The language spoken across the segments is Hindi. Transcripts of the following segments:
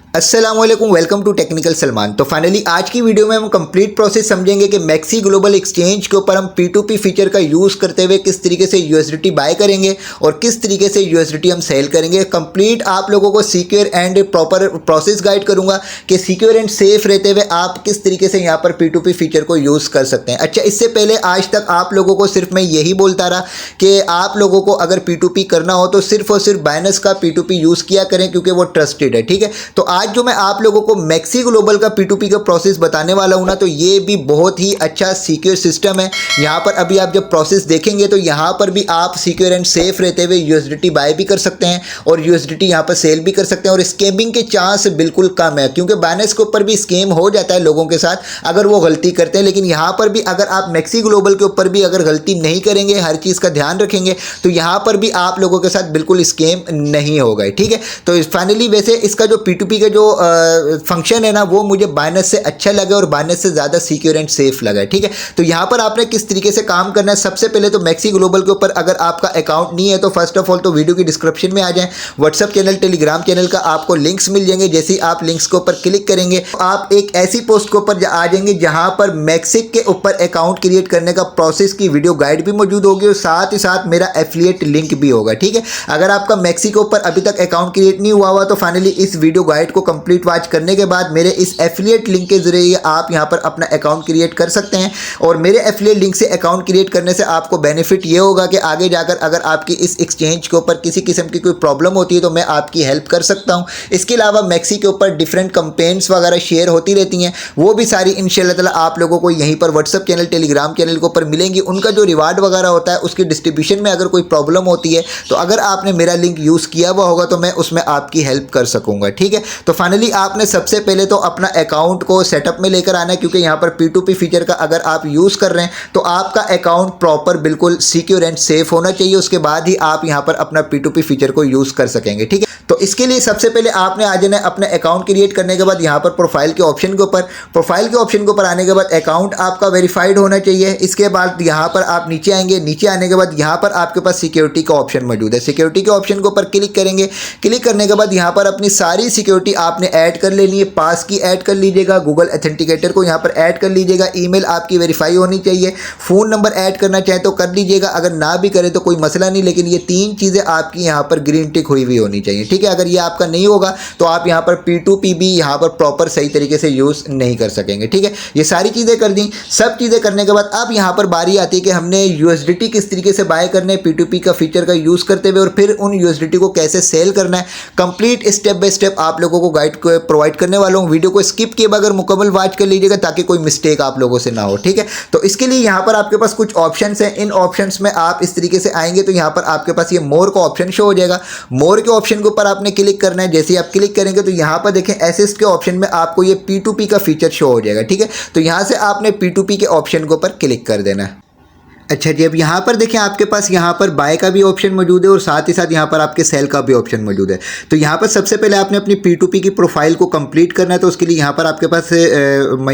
अस्सलामुअलैकुम, वेलकम टू टेक्निकल सलमान। तो फाइनली आज की वीडियो में हम कंप्लीट प्रोसेस समझेंगे कि मैक्सी ग्लोबल एक्सचेंज के ऊपर हम P2P फीचर का यूज़ करते हुए किस तरीके से यूएसडीटी बाय करेंगे और किस तरीके से यूएसडीटी हम सेल करेंगे। कंप्लीट आप लोगों को secure and proper process guide करूंगा कि सिक्योर एंड सेफ रहते हुए आप किस तरीके से यहाँ पर P2P फीचर को यूज़ कर सकते हैं। अच्छा, इससे पहले आज तक आप लोगों को सिर्फ मैं यही बोलता रहा कि आप लोगों को अगर P2P करना हो तो सिर्फ और सिर्फ बाइनेंस का P2P यूज़ किया करें क्योंकि वो ट्रस्टेड है। ठीक है, तो आज जो मैं आप लोगों को मैक्सी ग्लोबल का P2P का प्रोसेस बताने वाला हूं ना, तो ये भी बहुत ही अच्छा सिक्योर सिस्टम है। यहां पर अभी आप जब प्रोसेस देखेंगे तो यहां पर भी आप सिक्योर एंड सेफ रहते हुए यूएसडीटी बाय भी कर सकते हैं और यूएसडीटी यहां पर सेल भी कर सकते हैं और स्कैमिंग के चांस बिल्कुल कम है क्योंकि बाइनेंस के ऊपर भी स्कैम हो जाता है लोगों के साथ अगर वो गलती करते हैं। लेकिन यहां पर भी अगर आप मैक्सी ग्लोबल के ऊपर भी अगर गलती नहीं करेंगे, हर चीज़ का ध्यान रखेंगे, तो यहां पर भी आप लोगों के साथ बिल्कुल स्कैम नहीं होगा। ठीक है, तो फाइनली वैसे इसका जो P2P का जो फंक्शन है ना, वो मुझे बाइनेंस से अच्छा लगा और बाइनेंस से ज़्यादा सिक्योर एंड सेफ लगा। ठीक है, तो यहाँ पर आपने किस तरीके से काम करना है, सबसे पहले तो मैक्सी ग्लोबल के ऊपर अगर आपका अकाउंट नहीं है तो फर्स्ट ऑफ ऑल तो वीडियो की डिस्क्रिप्शन में आ जाएं, व्हाट्सअप चैनल, टेलीग्राम चैनल का आपको लिंक्स मिल जाएंगे। जैसे ही आप लिंक्स के ऊपर क्लिक करेंगे आप एक ऐसी पोस्ट के ऊपर आ जाएंगे जहां पर मैक्सिक के ऊपर अकाउंट क्रिएट करने का प्रोसेस की वीडियो गाइड भी मौजूद होगी और साथ ही साथ मेरा एफिलिएट लिंक भी होगा। ठीक है, अगर आपका मैक्सी के ऊपर अभी तक अकाउंट क्रिएट नहीं हुआ तो फाइनली इस वीडियो गाइड को कंप्लीट वॉच करने के बाद मेरे इस एफिलिएट लिंक के जरिए आप यहां पर अपना अकाउंट क्रिएट कर सकते हैं। और मेरे एफिलिएट लिंक से अकाउंट क्रिएट करने से आपको बेनिफिट ये होगा कि आगे जाकर अगर आपकी इस एक्सचेंज के ऊपर किसी किस्म की कोई प्रॉब्लम होती है तो मैं आपकी हेल्प कर सकता हूं। इसके अलावा मैक्सी के ऊपर डिफरेंट कंपेन्स वगैरह शेयर होती रहती हैं, वो भी सारी इंशाल्लाह ताला आप लोगों को यहीं पर व्हाट्सअप चैनल, टेलीग्राम चैनल के ऊपर मिलेंगी। उनका जो रिवार्ड वगैरह होता है उसकी डिस्ट्रीब्यूशन में अगर कोई प्रॉब्लम होती है तो अगर आपने मेरा लिंक यूज़ किया हुआ होगा तो मैं उसमें आपकी हेल्प कर सकूंगा। ठीक है, तो फाइनली आपने सबसे पहले तो अपना अकाउंट को सेटअप में लेकर आना है क्योंकि यहाँ पर P2P फीचर का अगर आप यूज़ कर रहे हैं तो आपका अकाउंट प्रॉपर बिल्कुल सिक्योर एंड सेफ होना चाहिए। उसके बाद ही आप यहाँ पर अपना P2P फीचर को यूज़ कर सकेंगे। ठीक है, तो इसके लिए सबसे पहले आपने आ जाना है अपने अकाउंट क्रिएट करने के बाद यहाँ पर प्रोफाइल के ऑप्शन के ऊपर आने के बाद अकाउंट आपका वेरीफाइड होना चाहिए। इसके बाद यहाँ पर आप नीचे आएंगे, नीचे आने के बाद यहाँ पर आपके पास सिक्योरिटी का ऑप्शन मौजूद है। सिक्योरिटी के ऑप्शन के ऊपर क्लिक करेंगे, क्लिक करने के बाद यहाँ पर अपनी सारी सिक्योरिटी आपने ऐड कर लेनी है। पास की ऐड कर लीजिएगा, गूगल ऑथेंटिकेटर को यहाँ पर ऐड कर लीजिएगा, ईमेल आपकी वेरीफाई होनी चाहिए, फ़ोन नंबर ऐड करना चाहे तो कर लीजिएगा, अगर ना भी करें तो कोई मसला नहीं, लेकिन ये तीन चीज़ें आपकी यहाँ पर ग्रीन टिक हुई होनी चाहिए। ठीक है, अगर ये आपका नहीं होगा तो आप यहाँ पर P2P भी यहाँ पर प्रॉपर सही तरीके से यूज़ नहीं कर सकेंगे। ठीक है, ये सारी चीज़ें कर दी। सब चीज़ें करने के बाद अब यहाँ पर बारी आती है कि हमने यूएसडीटी किस तरीके से बाय करना है P2P का फीचर का यूज़ करते हुए और फिर उन यूएसडीटी को कैसे सेल करना है। कंप्लीट स्टेप बाय स्टेप आप लोगों को गाइड प्रोवाइड करने वाला हूँ। वीडियो को स्किप किए बगैर मुकम्मल वॉच कर लीजिएगा ताकि कोई मिस्टेक आप लोगों से ना हो। ठीक है, तो इसके लिए यहाँ पर आपके पास कुछ ऑप्शंस हैं। इन ऑप्शंस में आप इस तरीके से आएंगे तो यहाँ पर आपके पास ये मोर का ऑप्शन शो हो जाएगा। मोर के ऑप्शन के ऊपर आपने क्लिक करना है। जैसे ही आप क्लिक करेंगे तो यहाँ पर देखें असिस्ट के ऑप्शन में आपको ये P2P का फीचर शो हो जाएगा। ठीक है, तो यहाँ से आपने P2P के ऑप्शन के ऊपर क्लिक कर देना है। अच्छा जी, अब यहाँ पर देखें आपके पास यहाँ पर बाय का भी ऑप्शन मौजूद है और साथ ही साथ यहाँ पर आपके सेल का भी ऑप्शन मौजूद है। तो यहाँ पर सबसे पहले आपने अपनी P2P की प्रोफाइल को कंप्लीट करना है, तो उसके लिए यहाँ पर आपके पास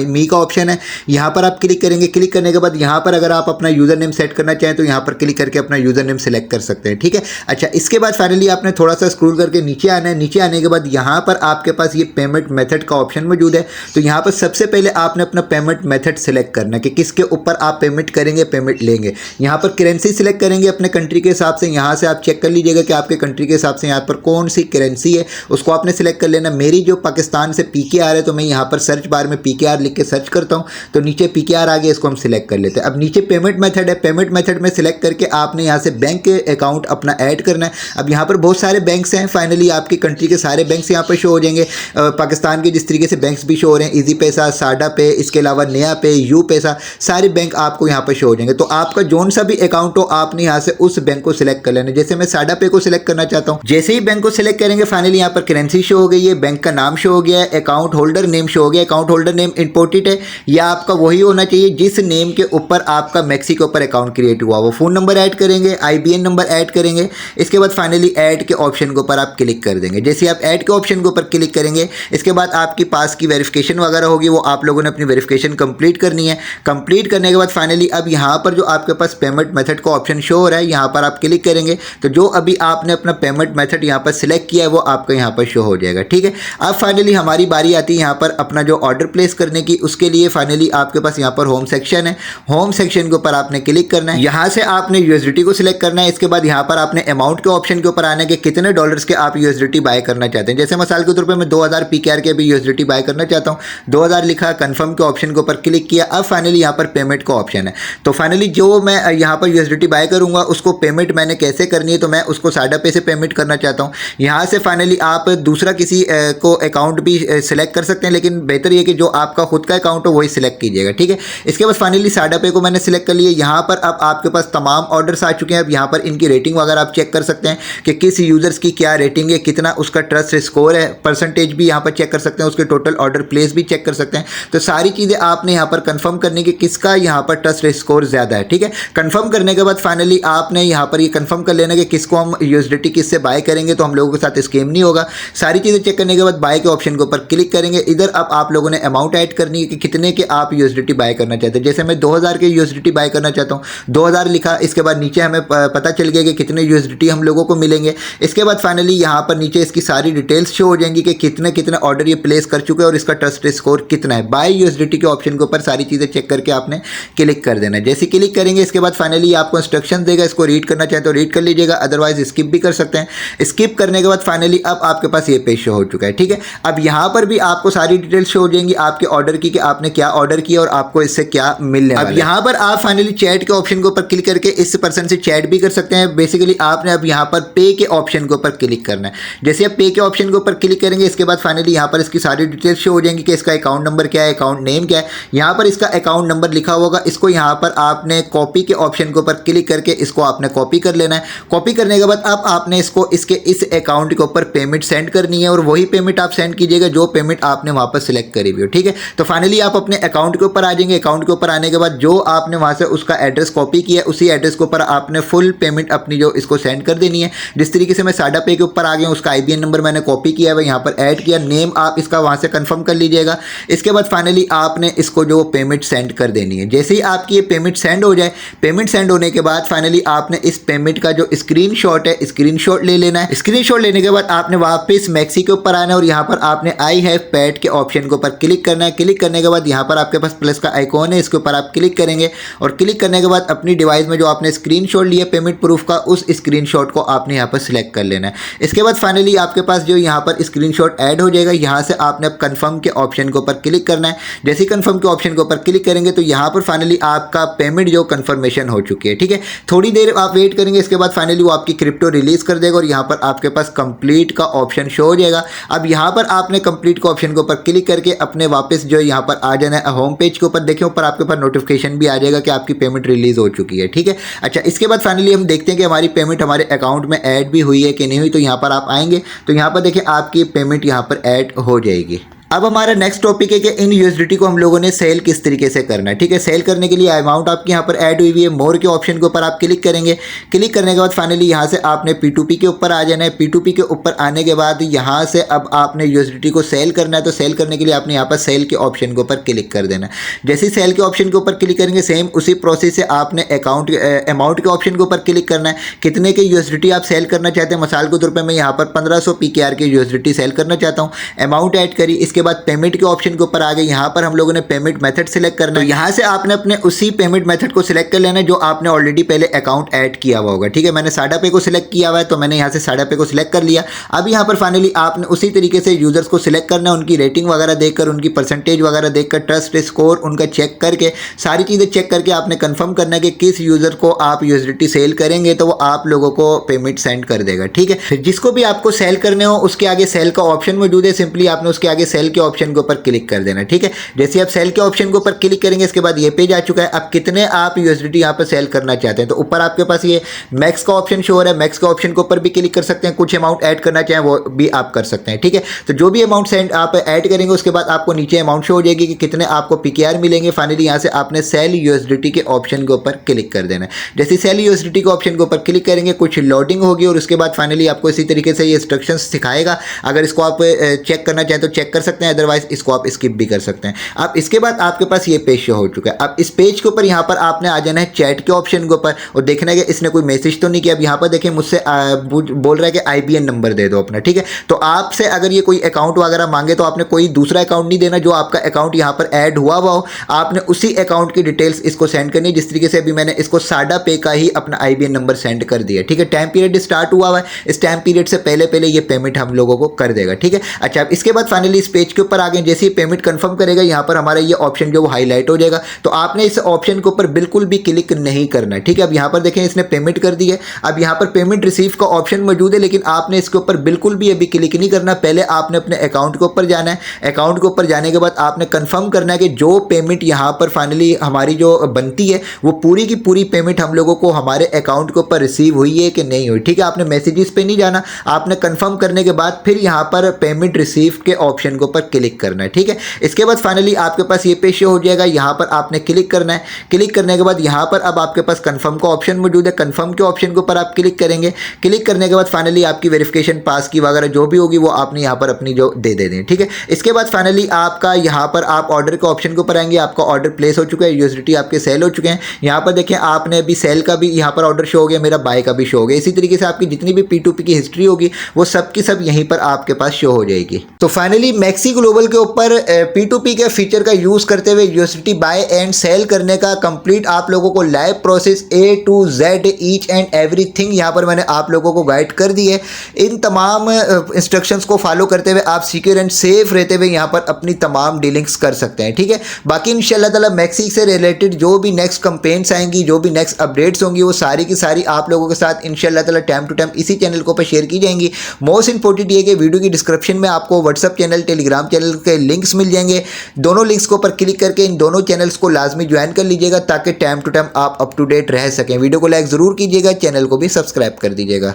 मी का ऑप्शन है। यहाँ पर आप क्लिक करेंगे, क्लिक करने के बाद यहाँ पर अगर आप अपना यूज़र नेम सेट करना चाहें तो यहाँ पर क्लिक करके अपना यूज़र नेम सेलेक्ट कर सकते हैं। ठीक है, अच्छा, इसके बाद फाइनली आपने थोड़ा सा स्क्रॉल करके नीचे आना है। नीचे आने के बाद यहाँ पर आपके पास ये पेमेंट मेथड का ऑप्शन मौजूद है। तो यहाँ पर सबसे पहले आपने अपना पेमेंट मेथड सेलेक्ट करना है कि किसके ऊपर आप पेमेंट करेंगे, पेमेंट लेंगे। यहाँ पर करेंसी सिलेक्ट करेंगे अपने कंट्री के हिसाब से। यहाँ से आप चेक कर लीजिएगा कि आपके कंट्री के हिसाब से यहाँ पर कौन सी करेंसी है, उसको आपने सिलेक्ट कर लेना। मेरी जो पाकिस्तान से PKR है तो मैं यहाँ पर सर्च बार में PKR लिख के सर्च करता हूँ तो नीचे PKR आ गया, इसको हम सिलेक्ट कर लेते हैं। अब नीचे पेमेंट मेथड है, पेमेंट मेथड में सिलेक्ट करके आपने यहाँ से बैंक अकाउंट अपना ऐड करना है। अब यहाँ पर बहुत सारे बैंक्स हैं, फाइनली आपकी कंट्री के सारे बैंक्स यहाँ पर शो हो जाएंगे। पाकिस्तान के जिस तरीके से बैंक्स भी शो हो रहे हैं, ईजी पैसा, साडा पे, इसके अलावा नया पे, यू पैसा, सारे बैंक आपको यहाँ पर शो हो जाएंगे। तो आपका जोन सा भी अकाउंट हो आपने यहाँ से उस बैंक को सिलेक्ट कर लेना। जैसे मैं साडा पे को सिलेक्ट करना चाहता हूँ, जैसे ही बैंक को सिलेक्ट करेंगे फाइनली यहाँ पर करेंसी शो हो गई है, बैंक का नाम शो हो गया है, अकाउंट होल्डर नेम शो हो गया। अकाउंट होल्डर नेम इंपोर्टेड है, या आपका वही होना चाहिए जिस नेम के ऊपर आपका मैक्सी के ऊपर अकाउंट क्रिएट हुआ। वो फोन नंबर ऐड करेंगे, IBN नंबर ऐड करेंगे। इसके बाद फाइनली ऐड के ऑप्शन के ऊपर आप क्लिक कर देंगे। जैसे आप ऐड के ऑप्शन के ऊपर क्लिक करेंगे इसके बाद आपकी पास की वेरिफिकेशन वगैरह होगी, वो आप लोगों ने अपनी वेरिफिकेशन कंप्लीट करनी है। कंप्लीट करने के बाद फाइनली अब यहाँ पर जो आपके पास पेमेंट मेथड का ऑप्शन शो हो रहा है, यहाँ पर आप क्लिक करेंगे तो जो अभी आपने अपना पेमेंट मेथड यहाँ पर सिलेक्ट किया है वो आपका यहाँ पर शो हो जाएगा। ठीक है, अब फाइनली हमारी बारी आती है यहाँ पर अपना जो ऑर्डर प्लेस करने की। उसके लिए फाइनली आपके पास यहाँ पर होम सेक्शन है, होम सेक्शन के ऊपर आपने क्लिक करना है, यहाँ से आपने यूएसडीटी को सिलेक्ट करना है। इसके बाद यहाँ पर आपने अमाउंट के ऑप्शन के ऊपर आने के कितने डॉलर्स के आप यूएसडीटी बाय करना चाहते हैं। जैसे मिसाल के तौर पे मैं 2000 पीकेआर के भी यूएसडीटी बाय करना चाहता हूँ, 2000 लिखा, कंफर्म के ऑप्शन के ऊपर क्लिक किया। अब फाइनली यहाँ पर पेमेंट का ऑप्शन है, तो फाइनली जो मैं यहाँ पर यूएसडीटी बाय करूँगा उसको पेमेंट मैंने कैसे करनी है, तो मैं उसको साडा पे से पेमेंट करना चाहता हूँ। यहाँ से फाइनली आप दूसरा किसी को अकाउंट भी सिलेक्ट कर सकते हैं, लेकिन बेहतर ये कि जो आपका खुद का अकाउंट हो वही सिलेक्ट कीजिएगा। ठीक है, इसके बाद फाइनली साडा पे को मैंने सिलेक्ट कर लिया। यहाँ पर अब आपके पास तमाम ऑर्डर्स आ चुके हैं। अब यहाँ पर इनकी रेटिंग वगैरह आप चेक कर सकते हैं कि किस यूजर्स की क्या रेटिंग है, कितना उसका ट्रस्ट स्कोर है, परसेंटेज भी यहाँ पर चेक कर सकते हैं, उसके टोटल ऑर्डर प्लेस भी चेक कर सकते हैं। तो सारी चीज़ें आपने यहाँ पर कंफर्म करने की किसका यहाँ पर ट्रस्ट स्कोर ज़्यादा है। ठीक है, कंफर्म करने के बाद फाइनली आपने यहाँ पर ये कंफर्म कर लेना कि किसको हम यूएसडीटी किससे बाय करेंगे तो हम लोगों के साथ स्कैम नहीं होगा। सारी चीज़ें चेक करने के बाद बाय के ऑप्शन के ऊपर क्लिक करेंगे। इधर अब आप लोगों ने अमाउंट ऐड करनी है कि कितने के आप यूएसडीटी बाय करना चाहते हैं। जैसे मैं 2000 के यूएसडीटी बाय करना चाहता हूँ, 2000 लिखा। इसके बाद नीचे हमें पता चल गया कि कितने यूएसडीटी हम लोगों को मिलेंगे। इसके बाद फाइनली यहाँ पर नीचे इसकी सारी डिटेल्स शो हो जाएंगी कि कितने कितने ऑर्डर ये प्लेस कर चुके हैं और इसका ट्रस्ट स्कोर कितना है। बाय यूएसडीटी के ऑप्शन के ऊपर सारी चीज़ें चेक करके आपने क्लिक कर देना है। जैसे क्लिक करेंगे इसके बाद फाइनली आपको इंस्ट्रक्शन देगा, इसको रीड करना चाहे तो रीड कर लीजिएगा, अदरवाइज स्किप भी कर सकते हैं। स्किप करने के बाद फाइनली अब आपके पास ये पेज शो हो चुका है। ठीक है, अब यहाँ पर भी आपको सारी डिटेल्स शो हो जाएंगी आपके ऑर्डर की कि आपने क्या ऑर्डर किया और आपको इससे क्या मिलने वाला है। अब यहाँ पर आप फाइनली चैट के ऑप्शन के ऊपर क्लिक करके इस पर्सन से चैट भी कर सकते हैं। बेसिकली आपने अब यहाँ पर पे के ऑप्शन के ऊपर क्लिक करना है। जैसे आप पे के ऑप्शन के ऊपर क्लिक करेंगे इसके बाद फाइनली यहाँ पर इसकी सारी डिटेल्स शो हो जाएंगी कि इसका अकाउंट नंबर क्या है, अकाउंट नेम क्या है। यहाँ पर इसका अकाउंट नंबर लिखा होगा, इसको यहाँ पर आपने कॉपी के ऑप्शन के ऊपर क्लिक करके इसको आपने कॉपी कर लेना है। कॉपी करने के बाद अब आपने इसको इसके इस अकाउंट के ऊपर पेमेंट सेंड करनी है और वही पेमेंट आप सेंड कीजिएगा जो पेमेंट आपने वहाँ पर सिलेक्ट करी हुई हो। ठीक है, तो फाइनली आप अपने अकाउंट के ऊपर आ जाएंगे। अकाउंट के ऊपर आने के बाद जो आपने वहाँ से उसका एड्रेस कॉपी किया है उसी एड्रेस के ऊपर आपने फुल पेमेंट अपनी जो इसको सेंड कर देनी है। जिस तरीके से मैं साडा पे के ऊपर आ गया, उसका आईबीएन नंबर मैंने कॉपी किया है, यहाँ पर ऐड किया, नेम आप इसका वहाँ से कंफर्म कर लीजिएगा। इसके बाद फाइनली आपने इसको जो पेमेंट सेंड कर देनी है। जैसे ही आपकी ये पेमेंट सेंड हो जाए, पेमेंट सेंड होने के बाद फाइनली आपने इस पेमेंट का जो स्क्रीनशॉट है स्क्रीनशॉट ले लेना है। स्क्रीनशॉट लेने के बाद आपने वापस मैक्सी के ऊपर आना है और यहाँ पर आपने आई हैव पेड के ऑप्शन के ऊपर क्लिक करना है। क्लिक करने के बाद यहाँ पर आपके पास प्लस का आइकॉन है, इसके ऊपर आप क्लिक करेंगे और क्लिक करने के बाद अपनी डिवाइस में जो आपने स्क्रीनशॉट लिया पेमेंट प्रूफ का उस स्क्रीनशॉट को आपने यहाँ पर सिलेक्ट कर लेना है। इसके बाद फाइनली आपके पास जो यहाँ पर स्क्रीनशॉट ऐड हो जाएगा, यहाँ से आपने अब कंफर्म के ऑप्शन के ऊपर क्लिक करना है। जैसे ही कंफर्म के ऑप्शन के ऊपर क्लिक करेंगे तो यहाँ पर फाइनली आपका पेमेंट जो कंफर्मेशन हो चुकी है। ठीक है, थोड़ी देर आप वेट करेंगे, इसके बाद फाइनली वो आपकी क्रिप्टो रिलीज कर देगा और यहाँ पर आपके पास कंप्लीट का ऑप्शन शो हो जाएगा। अब यहाँ पर आपने कंप्लीट का ऑप्शन के ऊपर क्लिक करके अपने वापस जो यहाँ पर आ जाना है होम पेज के ऊपर। देखिए ऊपर आपके पास नोटिफिकेशन भी आ जाएगा कि आपकी पेमेंट रिलीज हो चुकी है। ठीक है, अच्छा इसके बाद फाइनली हम देखते हैं कि हमारी पेमेंट हमारे अकाउंट में ऐड भी हुई है कि नहीं हुई। तो यहाँ पर आप आएंगे तो यहाँ पर देखिए आपकी पेमेंट यहाँ पर ऐड हो जाएगी। अब हमारा नेक्स्ट टॉपिक है कि इन यूएसडीटी को हम लोगों ने सेल किस तरीके से करना है। ठीक है, सेल करने के लिए अमाउंट आपकी यहाँ पर ऐड हुई है, मोर के ऑप्शन के ऊपर आप क्लिक करेंगे। क्लिक करने के बाद फाइनली यहाँ से आपने P2P के ऊपर आ जाना है। P2P के ऊपर आने के बाद यहाँ से अब आपने यूएसडीटी को सेल करना है। तो सेल करने के लिए आपने यहाँ पर सेल के ऑप्शन के ऊपर क्लिक कर देना है। जैसे ही सेल के ऑप्शन के ऊपर क्लिक करेंगे सेम उसी प्रोसेस से आपने अमाउंट के ऑप्शन के ऊपर क्लिक करना है। कितने के यूएसडीटी आप सेल करना चाहते हैं, मिसाल के तौर पर मैं यहाँ पर 1500 PKR के यूएसडीटी सेल करना चाहता हूँ। अमाउंट ऐड करी, इसके बाद पेमेंट के ऑप्शन के ऊपर आ गए। यहाँ पर हम लोगों ने पेमेंट मेथड सिलेक्ट करना है। तो यहाँ से आपने अपने उसी पेमेंट मेथड को सिलेक्ट कर लेना है जो आपने ऑलरेडी पहले अकाउंट ऐड किया हुआ होगा। ठीक है, मैंने साडा पे को सिलेक्ट किया हुआ है तो मैंने यहाँ से साडा पे को सिलेक्ट कर लिया। अब यहाँ पर फाइनली आपने उसी तरीके से यूजर्स को सिलेक्ट करना है, उनकी रेटिंग वगैरह देखकर, उनकी परसेंटेज वगैरह देखकर, ट्रस्ट स्कोर उनका चेक करके, सारी चीज़ें चेक करके आपने कंफर्म करना है कि किस यूजर को आप यूएसडीटी सेल करेंगे तो वो आप लोगों को पेमेंट सेंड कर देगा। ठीक है, फिर जिसको भी आपको सेल करने हो उसके आगे सेल का ऑप्शन मौजूद है, सिंपली आपने उसके आगे सेल के ऑप्शन के ऊपर क्लिक कर देना। ठीक है, जैसे आप सेल के ऑप्शन के ऊपर क्लिक करेंगे इसके बाद ये पेज आ चुका है। अब कितने आप यूएसडीटी यहाँ पर सेल करना चाहते हैं तो ऊपर आपके पास ये मैक्स का ऑप्शन शो हो रहा है। मैक्स के ऑप्शन के ऊपर भी क्लिक कर सकते हैं, कुछ अमाउंट ऐड करना चाहें वो भी आप कर सकते हैं। ठीक है, तो जो भी अमाउंट सेंड आप ऐड करेंगे उसके बाद आपको नीचे अमाउंट शो हो जाएगी कि कितने आपको PKR मिलेंगे। फाइनली यहाँ से आपने सेल यूएसडीटी के ऑप्शन के ऊपर क्लिक कर देना है। जैसे सेल यूएसडीटी के ऑप्शन के ऊपर क्लिक करेंगे कुछ लोडिंग होगी और उसके बाद फाइनली आपको इसी तरीके से ये इंस्ट्रक्शंस सिखाएगा। अगर इसको आप चेक करना चाहें तो चेक कर सकते हैं। सकते हैं, अदरवाइज इसको आप स्किप भी कर सकते हैं। अब इसके बाद आपके पास ये पेज शो हो चुका है। अब इस पेज के ऊपर यहाँ पर आपने आ जाना है चैट के ऑप्शन के ऊपर और देखना है कि इसने कोई मैसेज तो नहीं किया। अब यहाँ पर देखिए मुझसे बोल रहा है कि IBN नंबर दे दो अपना, ठीक है। तो आपसे अगर ये कोई अकाउंट वगैरह मांगे तो आपने कोई दूसरा अकाउंट नहीं देना, जो आपका अकाउंट यहाँ पर ऐड हुआ हो आपने उसी अकाउंट की डिटेल्स इसको सेंड करनी है। जिस तरीके से अभी मैंने इसको साडा पे का ही अपना IBN नंबर सेंड कर दिया, ठीक है। टाइम पीरियड स्टार्ट हुआ है, इस टाइम पीरियड से पहले पहले ये पेमेंट हम लोगों को कर देगा, ठीक है। अच्छा, अब इसके बाद फाइनली इस पेज के ऊपर आ गए, जैसे ही पेमेंट कंफर्म करेगा यहाँ पर हमारा ये ऑप्शन जो हाईलाइट हो जाएगा। तो आपने इस ऑप्शन के ऊपर बिल्कुल भी क्लिक नहीं करना है, ठीक है। अब यहाँ पर देखें इसने पेमेंट कर दी है। अब यहाँ पर पेमेंट रिसीव का ऑप्शन मौजूद है, लेकिन आपने इसके ऊपर बिल्कुल भी अभी क्लिक नहीं करना। पहले आपने अपने अकाउंट के ऊपर जाना है। अकाउंट के ऊपर जाने के बाद आपने कंफर्म करना है कि जो पेमेंट यहाँ पर फाइनली हमारी जो बनती है वो पूरी की पूरी पेमेंट हम लोगों को हमारे अकाउंट के ऊपर रिसीव हुई है कि नहीं हुई, ठीक है। आपने मैसेजेस पे नहीं जाना, आपने कंफर्म करने के बाद फिर यहाँ पर पेमेंट रिसीव के ऑप्शन के ऊपर क्लिक करना है, ठीक है। इसके बाद फाइनली आपके पास ये पेज शो हो जाएगा। यहाँ पर आपने क्लिक करना है। क्लिक करने के बाद यहाँ पर अब आपके पास कंफर्म का ऑप्शन मौजूद है। कंफर्म के ऑप्शन के ऊपर आप क्लिक करेंगे। क्लिक करने के बाद फाइनली आपकी वेरिफिकेशन पास की वगैरह जो भी होगी वो आपने यहाँ पर अपनी जो दे दें, ठीक है। इसके बाद फाइनली आपका यहाँ पर आप ऑर्डर के ऑप्शन के ऊपर आएंगे। आपका ऑर्डर प्लेस हो चुका है, USDT आपके सेल हो चुके हैं। यहाँ पर देखें आपने अभी सेल का भी यहाँ पर ऑर्डर शो हो गया, मेरा बाय का भी शो हो गया। इसी तरीके से आपकी जितनी भी P2P की हिस्ट्री होगी वो सब की सब यहीं पर आपके पास शो हो जाएगी। तो फाइनली मैक्सी ग्लोबल के ऊपर P2P के फीचर का यूज करते हुए USDT बाय एंड सेल करने का कंप्लीट आप लोगों को live process A to Z each and everything यहाँ पर मैंने आप लोगों को गाइड कर दी है। इन तमाम इंस्ट्रक्शंस को फॉलो करते हुए आप सिक्योर एंड सेफ रहते हुए यहाँ पर अपनी तमाम डीलिंग्स कर सकते हैं, ठीक है। बाकी इंशाल्लाह ताला मैक्सी से रिलेटेड जो भी नेक्स्ट कंपेन्स आएंगी, जो भी नेक्स्ट अपडेट्स होंगी वो सारी की सारी आप लोगों के साथ इंशाल्लाह ताला टाइम टू टाइम इसी चैनल के ऊपर शेयर की जाएंगी। मोस्ट इंपॉर्टेंट ये कि वीडियो की डिस्क्रिप्शन में आपको व्हाट्सअप चैनल, टेलीग्राम चैनल के लिंक्स मिल जाएंगे। दोनों लिंक्स के ऊपर क्लिक करके इन दोनों चैनल्स को लाजमी ज्वाइन कर लीजिएगा ताकि टाइम टू टाइम आप अप टू डेट रह सकें। वीडियो को लाइक ज़रूर कीजिएगा, चैनल को भी सब्सक्राइब कर दीजिएगा।